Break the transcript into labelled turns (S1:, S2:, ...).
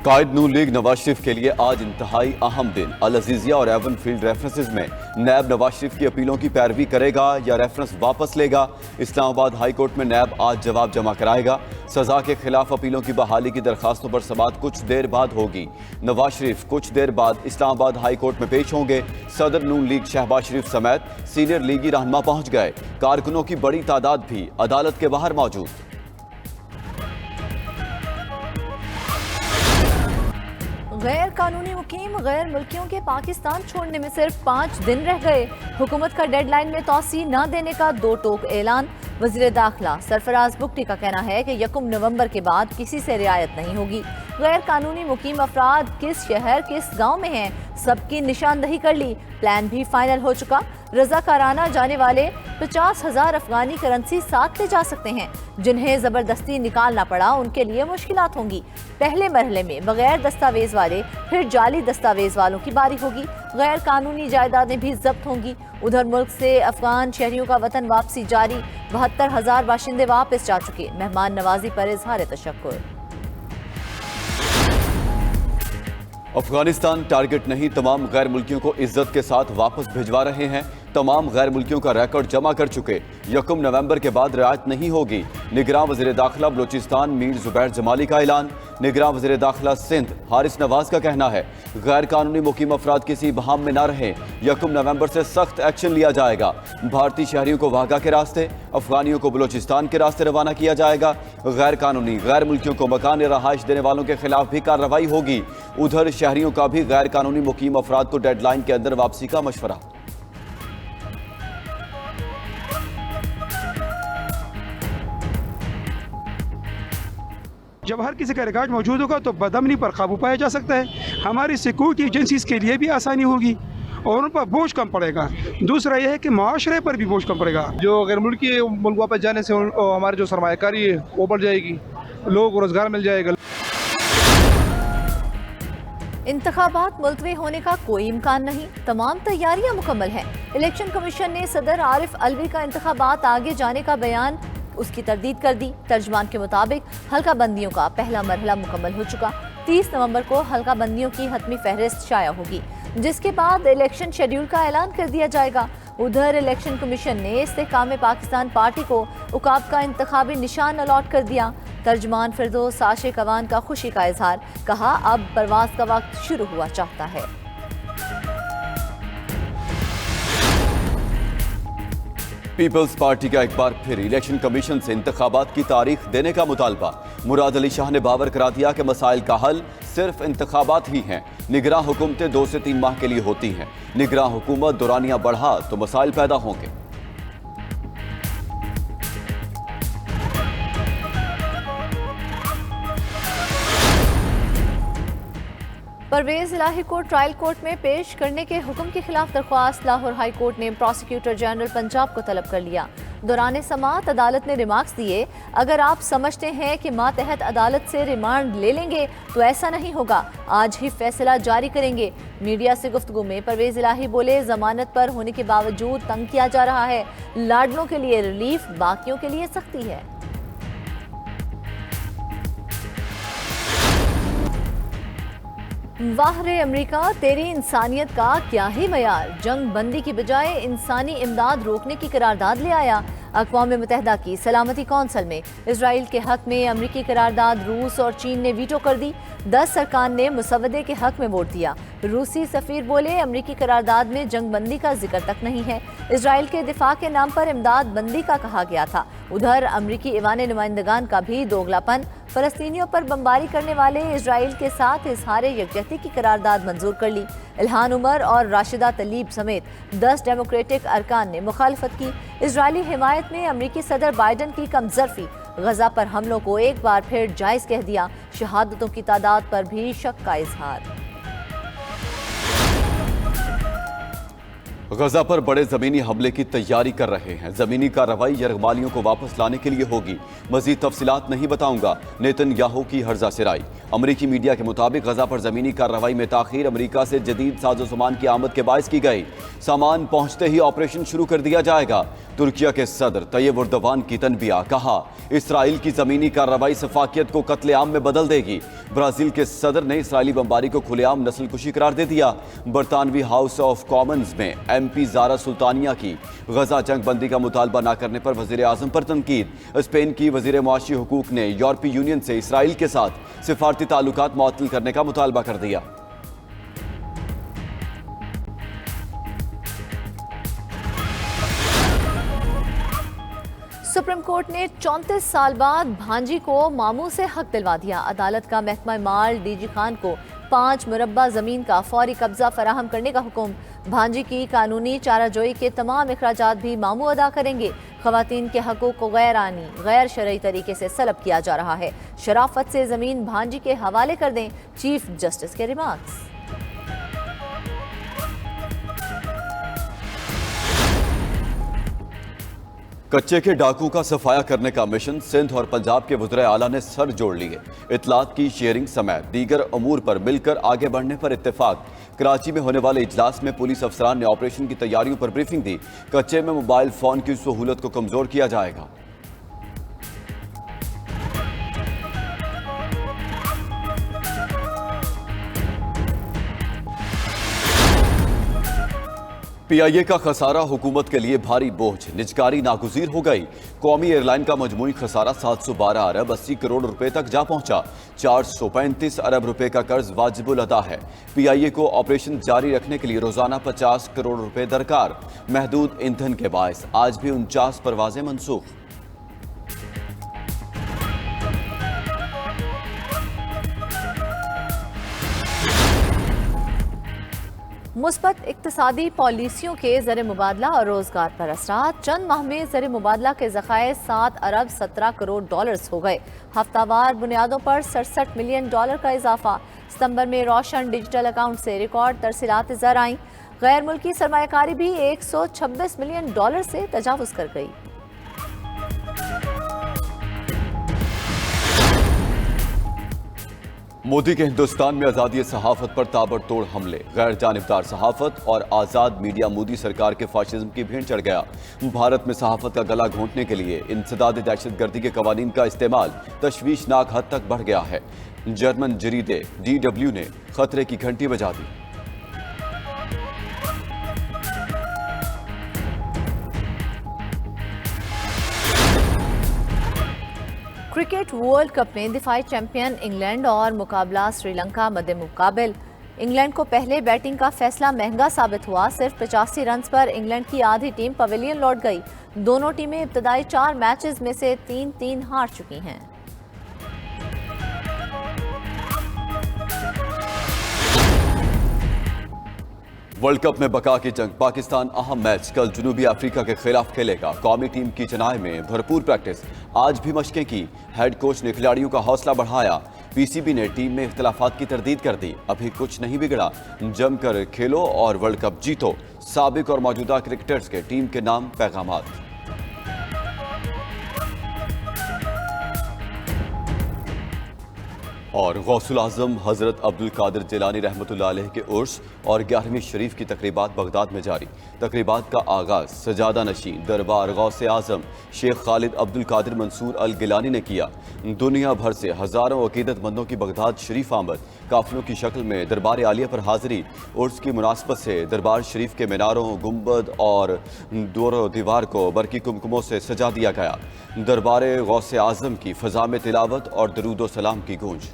S1: कायद नून league Nawaz Sharif के लिए आज इंतहाई अहम दिन। अल अजीजिया और एवन फील्ड रेफरेंसेज में नैब नवाज शरीफ की अपीलों की पैरवी करेगा या रेफरेंस वापस लेगा। इस्लामाबाद हाई कोर्ट में नैब आज जवाब जमा कराएगा। सजा के खिलाफ अपीलों की बहाली की दरखास्तों पर समाअत कुछ देर बाद होगी। नवाज शरीफ कुछ देर बाद इस्लामाबाद हाई कोर्ट में पेश होंगे। सदर नून लीग शहबाज शरीफ समेत सीनियर लीगी रहनुमा पहुंच गए। कारकुनों की बड़ी तादाद भी अदालत के बाहर मौजूद।
S2: गैर कानूनी मुकीम गैर मुल्कियों के पाकिस्तान छोड़ने में सिर्फ 5 दिन रह गए। हुकूमत का डेडलाइन में तौसी न देने का दो टोक ऐलान। वज़ीर दाखिला सरफराज बुगटी का कहना है कि 1 नवंबर के बाद किसी से रियायत नहीं होगी। गैर कानूनी मुकीम अफराद किस शहर किस गांव में हैं, सबकी निशानदही कर ली। प्लान भी फाइनल हो चुका। रजाकाराना जाने वाले 50,000 अफगानी करेंसी साथ ले जा सकते हैं। जिन्हें जबरदस्ती निकालना पड़ा उनके लिए मुश्किलात होंगी। पहले मरहले में बगैर दस्तावेज वाले, फिर जाली दस्तावेज वालों की बारी होगी। गैर कानूनी जायदादें भी जब्त होंगी। उधर मुल्क से अफगान शहरियों का वतन वापसी जारी। 72,000 बाशिंदे वापस जा चुके। मेहमान नवाजी पर इजहार तशक्कुर।
S1: अफगानिस्तान टारगेट नहीं, तमाम गैर मुल्कियों को इज्जत के साथ वापस भिजवा रहे हैं। तमाम गैर मुल्कियों का रिकॉर्ड जमा कर चुके। 1 नवंबर के बाद रियायत नहीं होगी। निगरान वज़ीर दाखिला बलूचिस्तान मीर जुबैर जमाली का ऐलान। निगरान वज़ीर दाखिला सिंध हारिस नवाज का कहना है गैर कानूनी मुकीम अफराद किसी बहाम में न रहें। 1 नवंबर से सख्त एक्शन लिया जाएगा। भारतीय शहरियों को वाघा के रास्ते, अफगानियों को बलूचिस्तान के रास्ते रवाना किया जाएगा। गैर कानूनी गैर मुल्कियों को मकान या रहाइश देने वालों के खिलाफ भी कार्रवाई होगी। उधर शहरियों का भी गैर कानूनी मुकीम अफराद को डेडलाइन के अंदर वापसी का मशवरा।
S3: जब हर किसी का रिकॉर्ड मौजूद होगा तो बदअमनी पर काबू पाया जा सकता है। हमारी सिक्योरिटी एजेंसीज के लिए भी आसानी होगी और उन पर बोझ कम पड़ेगा। दूसरा यह है कि माशरे पर भी बोझ कम पड़ेगा।
S4: जो गैर मुल्की मुल्क वापस जाने से हमारी जो सरमायाकारी है वो बढ़ जाएगी, लोगों को रोजगार मिल जाएगा।
S2: इंतखाबात मुलतवी होने का कोई इम्कान नहीं, तमाम तैयारियां मुकम्मल हैं। इलेक्शन कमीशन ने सदर आरिफ अलवी का इंतखाबात आगे जाने का बयान उसकी तरदीद कर दी। तर्जमान के मुताबिक हल्का बंदियों का पहला मरहला मुकम्मल हो चुका। 30 नवंबर को हल्का बंदियों की हतमी फहरिस्त शाया होगी, जिसके बाद इलेक्शन शेड्यूल का ऐलान कर दिया जाएगा। उधर इलेक्शन कमीशन ने इस्तेहकाम पाकिस्तान पार्टी को उकाब का इंतखाबी निशान अलॉट कर दिया। तर्जमान फिरदौस आशिक अवान का खुशी का इजहार, कहा अब परवाज का वक्त शुरू हुआ चाहता है।
S1: पीपल्स पार्टी का एक बार फिर इलेक्शन कमीशन से इंतखाबात की तारीख देने का मुतालबा। मुराद अली शाह ने बावर करा दिया कि मसाइल का हल सिर्फ इंतखाबात ही हैं। निगरान हुकूमतें 2 से 3 माह के लिए होती हैं। निगरान हुकूमत दौरानिया बढ़ा तो मसाइल पैदा होंगे।
S2: परवेज इलाही को ट्रायल कोर्ट में पेश करने के हुक्म के खिलाफ दरख्वास्त लाहौर हाई कोर्ट ने प्रोसिक्यूटर जनरल पंजाब को तलब कर लिया। दौरान समाअत अदालत ने रिमार्क्स दिए, अगर आप समझते हैं कि मातहत अदालत से रिमांड ले लेंगे तो ऐसा नहीं होगा, आज ही फैसला जारी करेंगे। मीडिया से गुफ्तगू में परवेज इलाही बोले, जमानत पर होने के बावजूद तंग किया जा रहा है। लाडलों के लिए रिलीफ, बाकियों के लिए सख्ती है। वाह रे अमरीका, तेरी इंसानियत का क्या ही मयार। जंग बंदी की बजाय इंसानी इमदाद रोकने की करारदाद ले आया। अक़वाम मुत्तहिदा की सलामती कौंसल में इसराइल के हक में अमरीकी करारदाद रूस और चीन ने वीटो कर दी। 10 अरकान ने मुसवदे के हक में वोट दिया। रूसी सफ़ीर बोले, अमरीकी करारदाद में जंग बंदी का जिक्र तक नहीं है। इसराइल के दिफा के नाम पर इमदाद बंदी का कहा गया था। उधर अमरीकी ईवान नुमाइंदगान का भी दोगलापन। फ़लस्तीनियों पर बमबारी करने वाले इसराइल के साथ इजहार यकजहती की करारदाद मंजूर कर ली। इल्हान उमर और राशिदा तलीब समेत 10 डेमोक्रेटिक अरकान ने मुखालफत की। इजरायली हिमायत में अमरीकी सदर बाइडन की कमजरफी। गजा पर हमलों को एक बार फिर जायज़ कह दिया। शहादतों की तादाद पर भी शक का इजहार।
S1: गजा पर बड़े जमीनी हमले की तैयारी कर रहे हैं। जमीनी कार्रवाई यरगमालियों को वापस लाने के लिए होगी। मजीद तफसीलात नहीं बताऊंगा। नेतन्याहू की हर्जा सिराई। अमरीकी मीडिया के मुताबिक गजा पर जमीनी कार्रवाई में ताखीर अमरीका से जदीद साजो सामान की आमद के बायस की गई। सामान पहुंचते ही ऑपरेशन शुरू कर दिया जाएगा। तुर्किया के सदर तैयब उर्दवान की तनबिया, कहा इसराइल की जमीनी कार्रवाई सफाकियत को कत्लेआम में बदल देगी। ब्राजील के सदर ने इसराइली बमबारी को खुलेआम नस्लकुशी करार दे दिया। बरतानवी हाउस ऑफ कॉमन्स में MP ज़ारा सुल्तानिया की गजा जंग बंदी का मुतालबा न करने पर वजीर आजम पर तनकीद। स्पेन की वजीर मुआशी हुकूक ने यूरोपीय यूनियन से इसराइल के साथ सिफारती ताल्लुकात मुअत्तल करने का मुतालबा कर दिया।
S2: सुप्रीम कोर्ट ने 34 साल बाद भांजी को मामू से हक दिलवा दिया। अदालत का महकमा माल DG खान को 5 मुरब्बा जमीन का फौरी कब्जा फराहम करने का हुक्म। भांजी की कानूनी चाराजोई के तमाम अखराजात भी मामू अदा करेंगे। खवातीन के हकूक को गैर आनी गैर शरई तरीके से सलब किया जा रहा है। शराफत से जमीन भांजी के हवाले कर दें, चीफ जस्टिस के रिमार्क्स।
S1: कच्चे के डाकू का सफाया करने का मिशन सिंध और पंजाब के वज़ीर आला ने सर जोड़ लिए। इतलात की शेयरिंग समेत दीगर अमूर पर मिलकर आगे बढ़ने पर इत्तेफाक। कराची में होने वाले इजलास में पुलिस अफसरान ने ऑपरेशन की तैयारियों पर ब्रीफिंग दी। कच्चे में मोबाइल फोन की सहूलत को कमजोर किया जाएगा। PIA का खसारा हुकूमत के लिए भारी बोझ, निजकारी नागुज़ीर हो गई। कौमी एयरलाइन का मजमूई खसारा 712 अरब 80 करोड़ रुपए तक जा पहुंचा। 435 अरब रुपए का कर्ज वाजिबुल अदा है। PIA को ऑपरेशन जारी रखने के लिए रोजाना 50 करोड़ रुपए दरकार। महदूद ईंधन के बायस आज भी 49 परवाजें मनसूख।
S2: मुस्बत इक्तिसादी पॉलिसियों के ज़र मुबादला और रोजगार पर असरात। चंद माह में ज़र मुबादला के ज़खायर 7 अरब 17 करोड़ डॉलर्स हो गए। हफ्तावार बुनियादों पर 67 मिलियन डॉलर का इजाफा। सितंबर में रोशन डिजिटल अकाउंट से रिकॉर्ड तरसीलात ज़र आई। गैर मुल्की सरमायाकारी भी 126 मिलियन डॉलर से तजावुज कर गई।
S1: मोदी के हिंदुस्तान में आज़ादी सहाफत पर ताबड़तोड़ हमले। गैर जानिबदार सहाफत और आज़ाद मीडिया मोदी सरकार के फाशिज्म की भेंट चढ़ गया। भारत में सहाफत का गला घोंटने के लिए इंसदाद दहशतगर्दी के कवानीन का इस्तेमाल तशवीशनाक हद तक बढ़ गया है। जर्मन जरीदे DW ने खतरे की घंटी बजा दी।
S2: क्रिकेट वर्ल्ड कप में दिफाई चैंपियन इंग्लैंड और मुकाबला श्रीलंका मद्दे मुकाबिल। इंग्लैंड को पहले बैटिंग का फैसला महंगा साबित हुआ। सिर्फ 85 रन पर इंग्लैंड की आधी टीम पवेलियन लौट गई। दोनों टीमें इब्तदाई 4 मैचेस में से 3-3 हार चुकी हैं।
S1: वर्ल्ड कप में बका की जंग। पाकिस्तान अहम मैच कल जनूबी अफ्रीका के खिलाफ खेलेगा। कौमी टीम की चेन्नई में भरपूर प्रैक्टिस। आज भी मशकें की। हेड कोच ने खिलाड़ियों का हौसला बढ़ाया। PCB ने टीम में इख्तलाफात की तरदीद कर दी। अभी कुछ नहीं बिगड़ा, जमकर खेलो और वर्ल्ड कप जीतो। साबिक और मौजूदा क्रिकेटर्स के टीम के नाम पैगामात। और गौसुल आजम हज़रत अब्दुल कादिर जिलानी रहमतुल्लाह अलैह के उर्स और 11वीं शरीफ की तकरीबात बगदाद में जारी। तकरीबात का आगाज़ सजादा नशीं दरबार गौसे आजम शेख खालिद अब्दुल कादिर मंसूर अल गिलानी ने किया। दुनिया भर से हज़ारों अकीदतमंदों की बगदाद शरीफ आमद। काफिलों की शक्ल में दरबार आलिया पर हाजिरी। उर्स की मुनासबत से दरबार शरीफ के मीनारों, गुंबद और दोरो दीवार को बरकी कुमकुमों से सजा दिया गया। दरबार गौसे आजम की फ़ज़ा में तिलावत और दरूद व सलाम की गूंज।